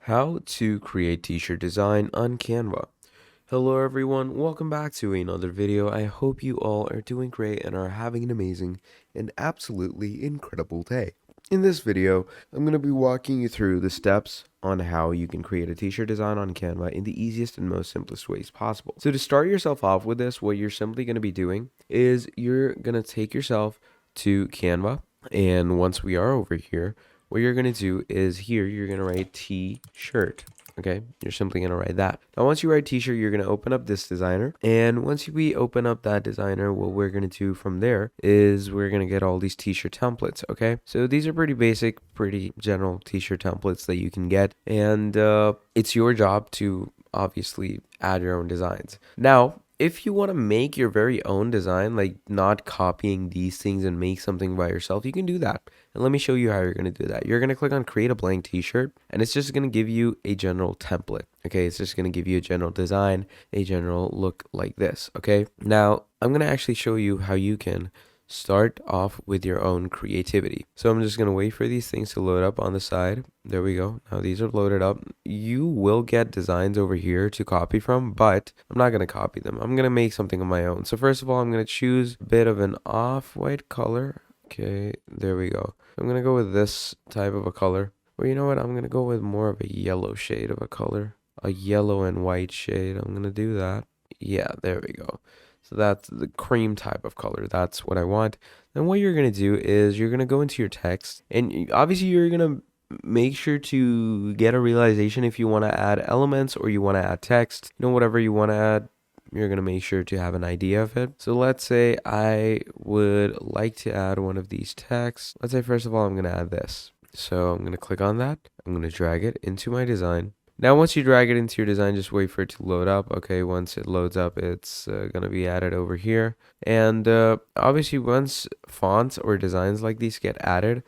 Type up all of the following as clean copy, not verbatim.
How to create t-shirt design on Canva. Hello everyone, welcome back to another video. I hope you all are doing great and are having an amazing and absolutely incredible day. In this video, I'm going to be walking you through the steps on how you can create a t-shirt design on Canva in the easiest and most simplest ways possible. So to start yourself off with this, what you're simply going to be doing is you're going to take yourself to Canva, and once we are over here, what you're going to do is here you're going to write t-shirt. Okay, you're simply going to write that. Now, once you write t-shirt, you're going to open up this designer. And once we open up that designer, what we're going to do from there is we're going to get all these t-shirt templates. Okay, so these are pretty basic, pretty general t-shirt templates that you can get. And it's your job to obviously add your own designs. Now, if you want to make your very own design, like not copying these things and make something by yourself, you can do that. And let me show you how you're going to do that. You're going to click on create a blank t-shirt, and it's just going to give you a general template. Okay, it's just going to give you a general design, a general look like this. Okay, now I'm going to actually show you how you can start off with your own creativity. So I'm just going to wait for these things to load up on the side. There we go. Now these are loaded up. You will get designs over here to copy from, but I'm not going to copy them. I'm going to make something of my own. So first of all, I'm going to choose a bit of an off-white color. Okay, there we go. I'm going to go with this type of a color. Or you know what? I'm going to go with more of a yellow shade of a color. A yellow and white shade. I'm going to do that. Yeah, there we go. So that's the cream type of color. That's what I want. Then what you're going to do is you're going to go into your text, and obviously you're going to make sure to get a realization if you want to add elements or you want to add text. You know, whatever you want to add, you're going to make sure to have an idea of it. So let's say I would like to add one of these texts. Let's say first of all, I'm going to add this. So I'm going to click on that. I'm going to drag it into my design. Now, once you drag it into your design, just wait for it to load up. Okay, once it loads up, it's going to be added over here. And obviously, once fonts or designs like these get added,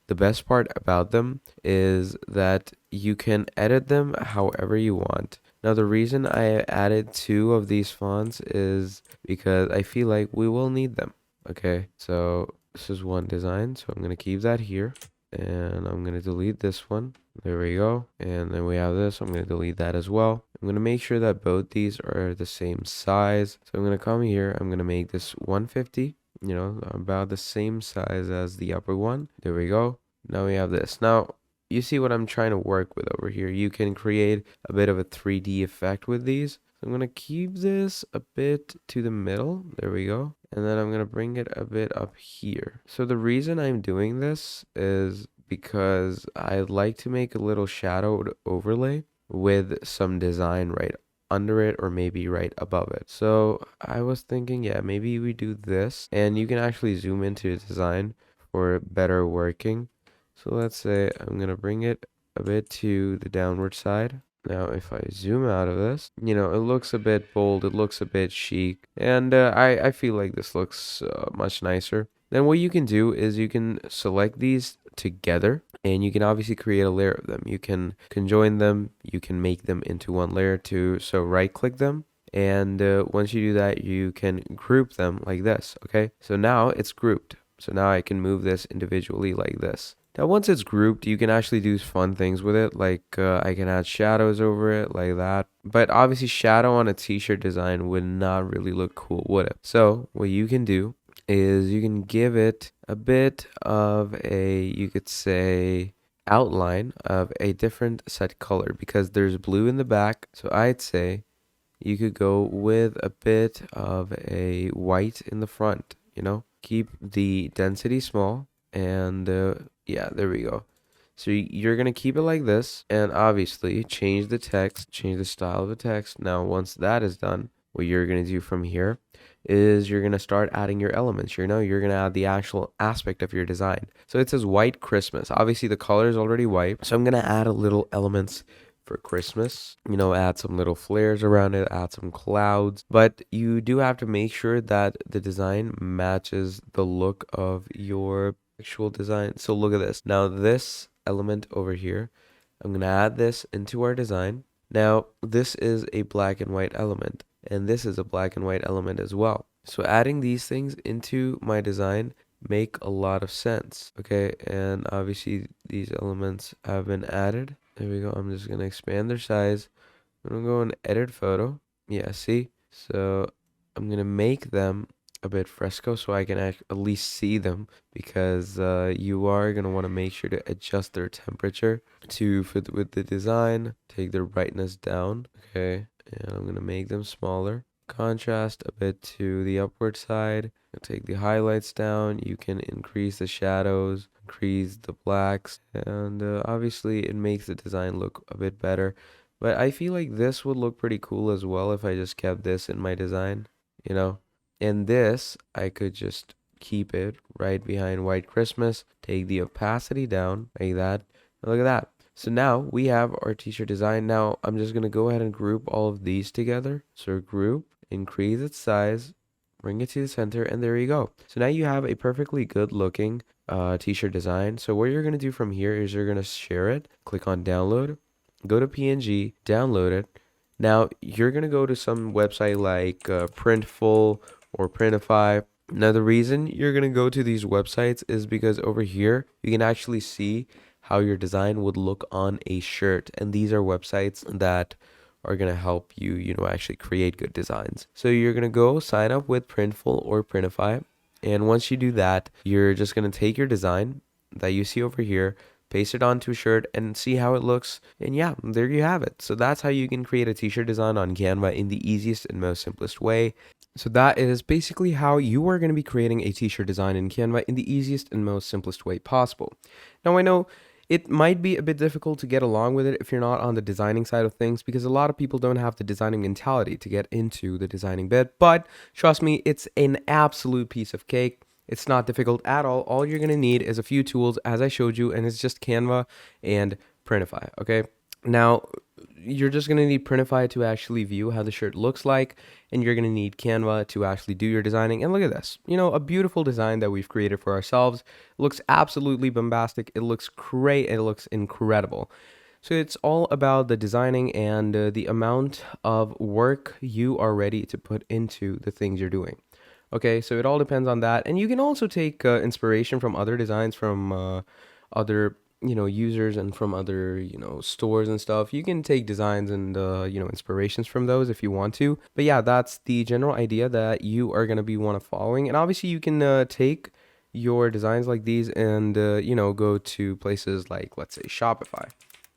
the best part about them is that you can edit them however you want. Now, the reason I added 2 of these fonts is because I feel like we will need them. Okay, so this is one design, so I'm going to keep that here. And I'm going to delete this one. There we go. And then we have this. I'm going to delete that as well. I'm going to make sure that both these are the same size. So I'm going to come here. I'm going to make this 150, you know, about the same size as the upper one. There we go. Now we have this. Now, you see what I'm trying to work with over here. You can create a bit of a 3D effect with these. So I'm going to keep this a bit to the middle. There we go. And then I'm going to bring it a bit up here. So the reason I'm doing this is because I'd like to make a little shadowed overlay with some design right under it or maybe right above it. So I was thinking, yeah, maybe we do this, and you can actually zoom into the design for better working. So let's say I'm going to bring it a bit to the downward side. Now, if I zoom out of this, you know, it looks a bit bold, it looks a bit chic, and I feel like this looks much nicer. Then what you can do is you can select these together, and you can obviously create a layer of them. You can conjoin them, you can make them into one layer too. So right click them, and once you do that, you can group them like this, okay? So now it's grouped. So now I can move this individually like this. Now, once it's grouped, you can actually do fun things with it, like I can add shadows over it like that. But obviously, shadow on a t-shirt design would not really look cool, would it? So what you can do is you can give it a bit of a, you could say, outline of a different set color, because there's blue in the back. So I'd say you could go with a bit of a white in the front, you know? Keep the density small, and yeah, there we go. So you're going to keep it like this, and obviously change the text, change the style of the text. Now, once that is done, what you're going to do from here is you're going to start adding your elements. You know, you're going to add the actual aspect of your design. So it says white Christmas. Obviously, the color is already white. So I'm going to add a little elements for Christmas, you know, add some little flares around it, add some clouds, but you do have to make sure that the design matches the look of your actual design. So look at this. Now this element over here, I'm going to add this into our design. Now this is a black and white element, and this is a black and white element as well. So adding these things into my design make a lot of sense. Okay, and obviously these elements have been added. There we go. I'm just gonna expand their size. I'm gonna go and edit photo. Yeah, see? So I'm gonna make them a bit fresco so I can at least see them, because you are gonna want to make sure to adjust their temperature to fit with the design. Take their brightness down. Okay, and I'm gonna make them smaller. Contrast a bit to the upward side. Take the highlights down. You can increase the shadows, increase the blacks, and obviously it makes the design look a bit better. But I feel like this would look pretty cool as well if I just kept this in my design, you know? And this, I could just keep it right behind White Christmas, take the opacity down like that. And look at that. So now we have our t-shirt design. Now I'm just going to go ahead and group all of these together. So group, increase its size, bring it to the center, and there you go. So now you have a perfectly good looking t-shirt design. So what you're going to do from here is you're going to share it, click on download, go to PNG, download it. Now you're gonna go to some website like Printful or Printify. Now the reason you're gonna go to these websites is because over here you can actually see how your design would look on a shirt, and these are websites that are gonna help you, actually create good designs. So you're gonna go sign up with Printful or Printify, and once you do that, you're just gonna take your design that you see over here, paste it onto a shirt, and see how it looks. And yeah, there you have it. So that's how you can create a t-shirt design on Canva in the easiest and most simplest way. So that is basically how you are going to be creating a t-shirt design in Canva in the easiest and most simplest way possible. Now I know it might be a bit difficult to get along with it if you're not on the designing side of things, because a lot of people don't have the designing mentality to get into the designing bit. But trust me, it's an absolute piece of cake. It's not difficult at all. All you're going to need is a few tools, as I showed you, and it's just Canva and Printify, okay? Now, you're just going to need Printify to actually view how the shirt looks like, and you're going to need Canva to actually do your designing. And look at this, a beautiful design that we've created for ourselves. It looks absolutely bombastic. It looks great. It looks incredible. So it's all about the designing and the amount of work you are ready to put into the things you're doing. Okay, so it all depends on that. And you can also take inspiration from other designs from other, users, and from other, stores and stuff. You can take designs and, inspirations from those if you want to. But yeah, that's the general idea that you are going to be one of following. And obviously you can take your designs like these and, go to places like, let's say, Shopify.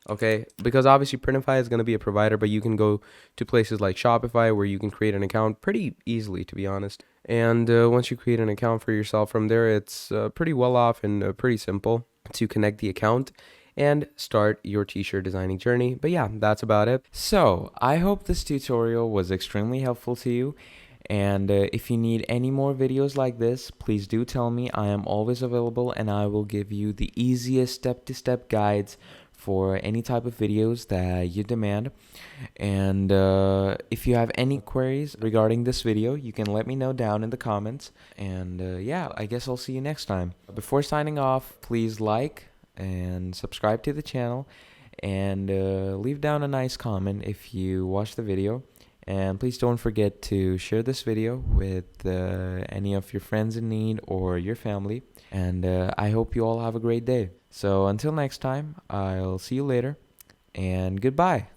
Okay, because obviously Printify is going to be a provider, but you can go to places like Shopify where you can create an account pretty easily, to be honest. And once you create an account for yourself from there, it's pretty well off and pretty simple to connect the account and start your t-shirt designing journey. But yeah, that's about it. So, I hope this tutorial was extremely helpful to you. And if you need any more videos like this, please do tell me. I am always available, and I will give you the easiest step-to-step guides for any type of videos that you demand. And if you have any queries regarding this video, you can let me know down in the comments. And yeah, I guess I'll see you next time. Before signing off, please like and subscribe to the channel, and leave down a nice comment if you watch the video. And please don't forget to share this video with any of your friends in need or your family. And I hope you all have a great day. So until next time, I'll see you later, and goodbye.